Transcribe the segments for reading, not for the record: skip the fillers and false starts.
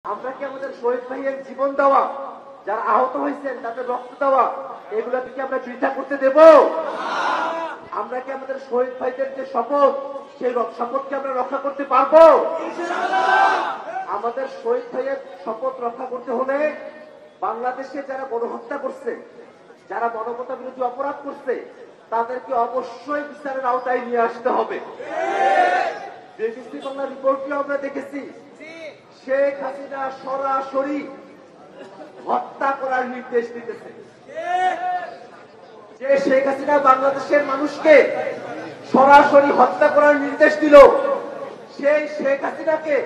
আমরা কি আমাদের শহীদ ভাইয়ের জীবন দেওয়া, যারা আহত হয়েছেন তাদের রক্ত দেওয়া, এগুলাকে কি আমরা বৃথা করতে দেব? আমরা কি আমাদের শহীদ ভাইদের যে শপথ, সেই শপথকে আমরা রক্ষা করতে পারবো? আমাদের শহীদ ভাইয়ের শপথ রক্ষা করতে হলে বাংলাদেশে যারা গণহত্যা করছে, যারা মানবতা বিরোধী অপরাধ করছে, তাদেরকে অবশ্যই বিচারের আওতায় নিয়ে আসতে হবে। বিবিসি বাংলা রিপোর্টে আমরা দেখেছি শেখ হাসিনা সরাসরি হত্যা করার নির্দেশ দিতেছে। যে শেখ হাসিনা বাংলাদেশের মানুষকে সরাসরি হত্যা করার নির্দেশ দিল, সেই শেখ হাসিনাকে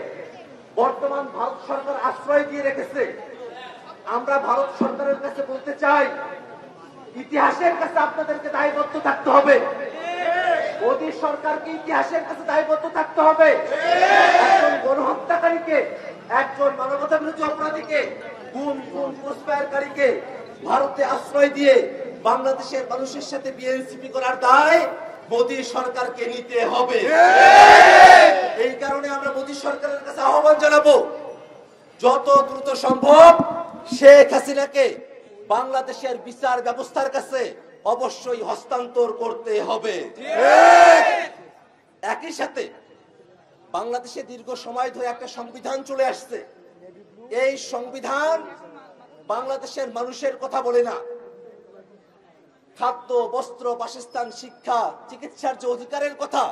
বর্তমান ভারত সরকার আশ্রয় দিয়ে রেখেছে। আমরা ভারত সরকারের কাছে বলতে চাই, ইতিহাসের কাছে আপনাদেরকে দায়বদ্ধ থাকতে হবে। মোদী সরকারকে ইতিহাসের কাছে দায়বদ্ধ থাকতে হবে। একজন গণহত্যাকারীকে, একজন মানবতা বিরোধী অপরাধীকে, গুম ঘুষপায়ারকারীকে ভারতে আশ্রয় দিয়ে বাংলাদেশের মানুষের সাথে বিএনসিপি করার দায় মোদী সরকারকে নিতে হবে। এই কারণে আমরা মোদী সরকারের কাছে আহ্বান জানাবো, যত দ্রুত সম্ভব শেখ হাসিনাকে বাংলাদেশের বিচার ব্যবস্থার কাছে অবশ্যই হস্তান্তর করতে হবে। একই সাথে বাংলাদেশে দীর্ঘ সময় ধরে একটা সংবিধান চলে আসছে। এই সংবিধান বাংলাদেশের মানুষের কথা বলে না। খাদ্য, বস্ত্র, বাসস্থান, শিক্ষা, চিকিৎসার যে অধিকারের কথা,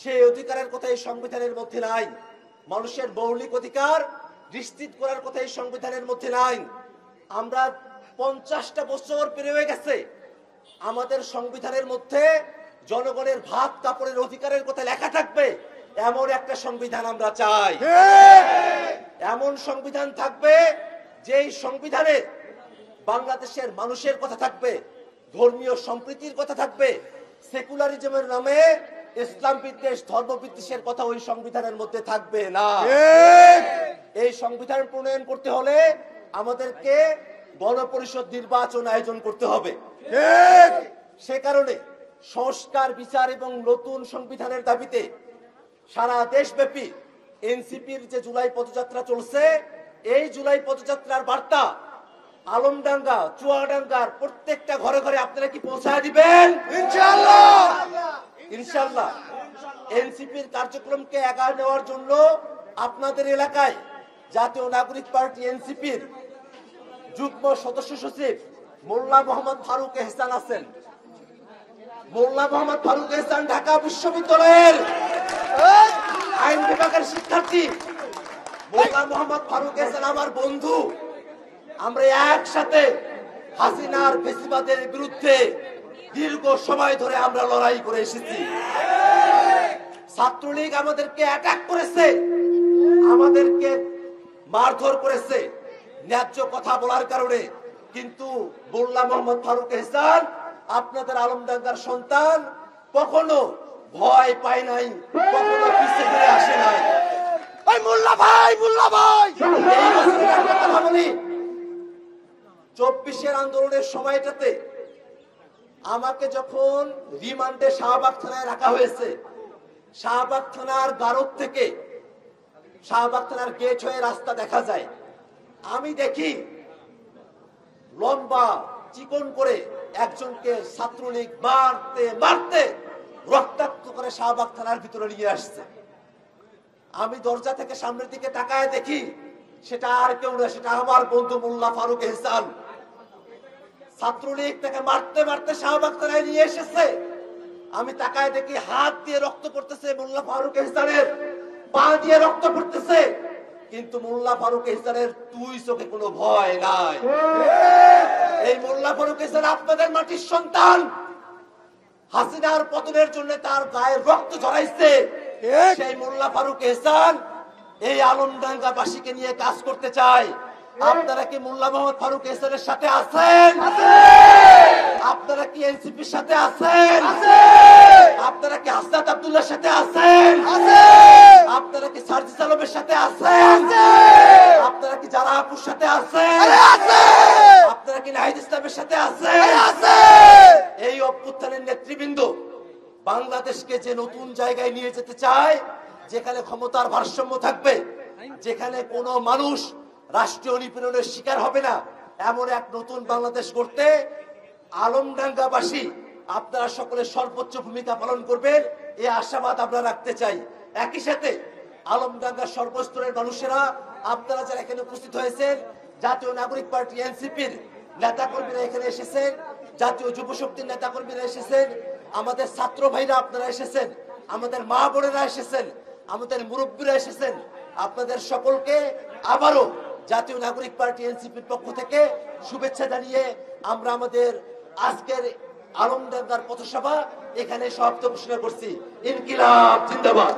সেই অধিকারের কথা এই সংবিধানের মধ্যে নাই। মানুষের মৌলিক অধিকার নিশ্চিত করার কথা এই সংবিধানের মধ্যে নাই। আমরা 50টা বছর পেরিয়ে হয়ে গেছে, আমাদের সংবিধানের মধ্যে জনগণের ভাত কাপড়ের অধিকারের কথা লেখা থাকবে এমন একটা সংবিধান আমরা চাই। এমন সংবিধান থাকবে যেই সংবিধানে বাংলাদেশের মানুষের কথা থাকবে, ধর্মীয় সম্প্রীতির কথা থাকবে, সেকুলারিজমের নামে ইসলাম বিদ্বেষ, ধর্ম বিদ্বেষের কথা ওই সংবিধানের মধ্যে থাকবে না। এই সংবিধান প্রণয়ন করতে হলে আমাদেরকে গণপরিষদ নির্বাচন আয়োজন করতে হবে। সে কারণে সংস্কার, বিচার এবং নতুন সংবিধানের দাবিতে সারা দেশব্যাপী এনসিপির যে জুলাই পদযাত্রা চলছে, এই জুলাই পদযাত্রার বার্তা আলমডাঙ্গা, চুয়াডাঙ্গার প্রত্যেকটা ঘরে ঘরে আপনারা কি পৌঁছায় দিবেন? ইনশাআল্লাহ। ইনশাআল্লাহ। এনসিপির কার্যক্রমকে এগিয়ে নেওয়ার জন্য আপনাদের এলাকায় জাতীয় নাগরিক পার্টি এনসিপির যুগ্ম সদস্য সচিব মোল্লা মোহাম্মদ ফারুক এহসান আছেন। মোল্লা মোহাম্মদ ফারুক এহসান ঢাকা বিশ্ববিদ্যালয়ের আইন বিভাগের শিক্ষার্থী। মোল্লা মোহাম্মদ ফারুক এহসান আমার বন্ধু। আমরা একসাথে হাসিনার ফ্যাসিবাদের বিরুদ্ধে দীর্ঘ সময় ধরে আমরা লড়াই করে এসেছি। ছাত্রলীগ আমাদেরকে অ্যাটাক করেছে, আমাদেরকে মারধর করেছে ন্যায্য কথা বলার কারণে, কিন্তু মোল্লা মোহাম্মদ ফারুক এহসান আপনাদের আলমডাঙ্গার সন্তান, কখনো ভয় পায় নাই, কখনো পিছিয়ে ফিরে আসে নাই। মোল্লা ভাই, মোল্লা ভাই, কথা বলি, 24-এর আন্দোলনের সময়টাতে আমাকে যখন রিমান্ডে শাহবাগ থানায় রাখা হয়েছে, শাহবাগ থানার গারদ থেকে শাহবাগ থানার গেট হয়ে রাস্তা দেখা যায়। আমি দেখি লম্বা চিকন করে একজনকে ছাত্রলীগ মারতে মারতে রক্তাক্ত করে শাহবাগ থানার ভিতরে নিয়ে আসছে। আমি দরজা থেকে সামনের দিকে তাকায় দেখি সেটা আর কেউ না, সেটা আমার বন্ধু মোল্লা ফারুক এহসান। ছাত্রলীগ তাকে মারতে মারতে শাহবাগ থানায় নিয়ে এসেছে। আমি তাকায় দেখি হাত দিয়ে রক্ত পড়তেছে মোল্লা ফারুক এহসানের, পা দিয়ে রক্ত পড়তেছে, কিন্তু মোল্লা ফারুক এহসানের দুই চোখে কোনো ভয় নাই। এই মোল্লা ফারুক এহসান আপনাদের মাটির সন্তান। হাসিনার পতনের জন্য তার গায়ে রক্ত ঝরাইছে। সেই মোল্লা ফারুক এহসান এই আলমডাঙ্গাবাসীকে নিয়ে কাজ করতে চায়। আপনারা কি মোল্লা মোহাম্মদ ফারুক এহসানের সাথে আছেন? আপনারা কি এনসিপির সাথে আছেন? আপনারা কি হাসনাত আব্দুল্লাহর সাথে আছেন? আপনারা কি সার্জিস আলমের সাথে আছেন? আপনারা কি জারা আপুর সাথে আছেন? আপনারা কি নাহিদ ইসলামের সাথে আছেন? এই অভ্যুত্থানের নেতৃবৃন্দ বাংলাদেশকে যে নতুন জায়গায় নিয়ে যেতে চায়, যেখানে ক্ষমতার ভারসাম্য থাকবে, যেখানে কোনো মানুষ রাষ্ট্রীয় নিপীড়নের শিকার হবে না, এমন এক নতুন বাংলাদেশ করতে আলমডাঙ্গাবাসী আপনারা সকলে সর্বোচ্চ ভূমিকা পালন করবেন এই আশাবাদ আমরা রাখতে চাই। একই সাথে আলমডাঙ্গার সর্বস্তরের মানুষেরা আপনারা যারা এখানে উপস্থিত হয়েছেন, জাতীয় নাগরিক পার্টি এনসিপির নেতা কর্মীরা এখানে এসেছেন, জাতীয় যুব শক্তির নেতা কর্মীরা এসেছেন, আমাদের ছাত্র ভাইরা আপনারা এসেছেন, আমাদের মা বোনেরা এসেছেন, আমাদের মুরব্বীরা এসেছেন। আপনাদের সকলকে আবারও জাতীয় নাগরিক পার্টি এনসিপির পক্ষ থেকে শুভেচ্ছা জানিয়ে আমরা আমাদের আজকের আলমডাঙ্গার পথসভা এখানে সমাপ্ত ঘোষণা করছি। ইনকিলাব জিন্দাবাদ।